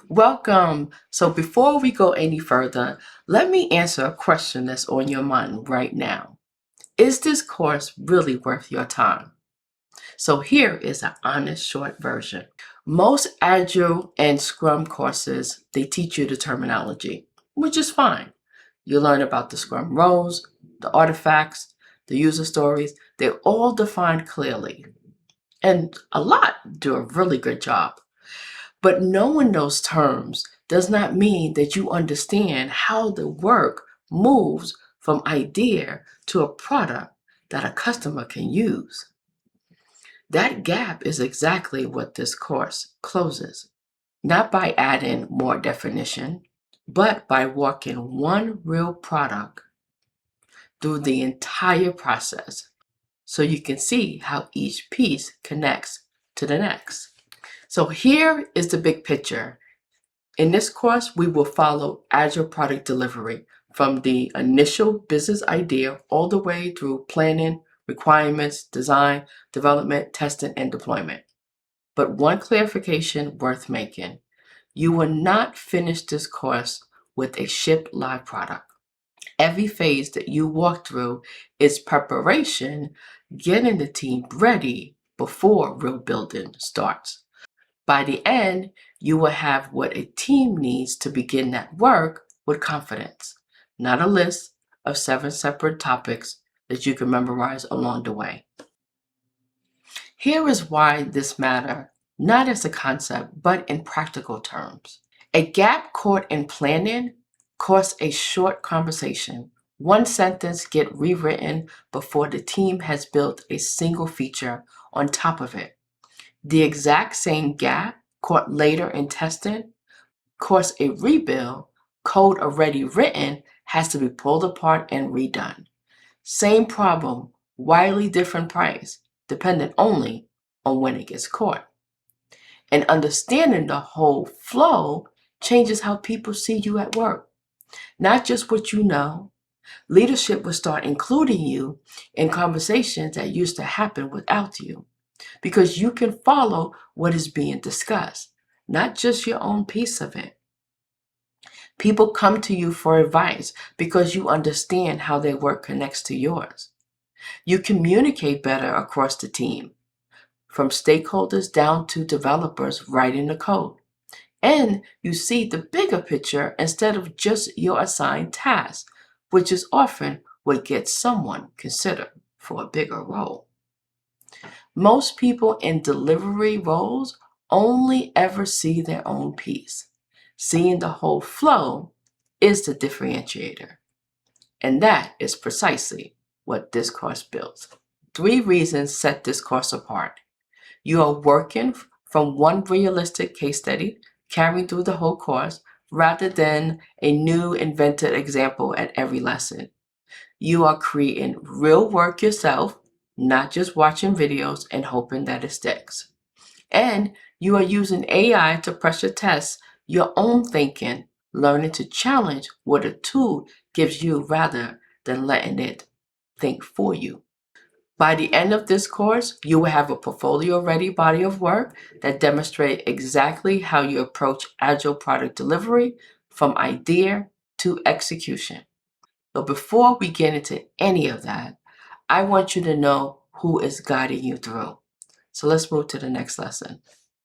Welcome. So before we go any further, let me answer a question that's on your mind right now. Is this course really worth your time? So here is an honest short version. Most Agile and Scrum courses, they teach you the terminology, which is fine. You learn about the Scrum roles, the artifacts, the user stories. They're all defined clearly. And a lot do a really good job. But knowing those terms does not mean that you understand how the work moves from idea to a product that a customer can use. That gap is exactly what this course closes, not by adding more definition, but by walking one real product through the entire process so you can see how each piece connects to the next. So here is the big picture. In this course, we will follow Agile Product Delivery from the initial business idea all the way through planning, requirements, design, development, testing, and deployment. But one clarification worth making. You will not finish this course with a shipped live product. Every phase that you walk through is preparation, getting the team ready before real building starts. By the end, you will have what a team needs to begin that work with confidence, not a list of 7 separate topics that you can memorize along the way. Here is why this matters, not as a concept, but in practical terms. A gap caught in planning costs a short conversation. One sentence get rewritten before the team has built a single feature on top of it. The exact same gap caught later in testing costs a rebuild. Code already written has to be pulled apart and redone. Same problem, widely different price, dependent only on when it gets caught. And understanding the whole flow changes how people see you at work. Not just what you know. Leadership will start including you in conversations that used to happen without you, because you can follow what is being discussed, not just your own piece of it. People come to you for advice because you understand how their work connects to yours. You communicate better across the team, from stakeholders down to developers writing the code. And you see the bigger picture instead of just your assigned task, which is often what gets someone considered for a bigger role. Most people in delivery roles only ever see their own piece. Seeing the whole flow is the differentiator. And that is precisely what this course builds. 3 reasons set this course apart. You are working from one realistic case study, carrying through the whole course, rather than a new invented example at every lesson. You are creating real work yourself, not just watching videos and hoping that it sticks. And you are using AI to pressure test your own thinking, learning to challenge what a tool gives you rather than letting it think for you. By the end of this course, you will have a portfolio-ready body of work that demonstrates exactly how you approach Agile product delivery from idea to execution. But before we get into any of that, I want you to know who is guiding you through. So let's move to the next lesson.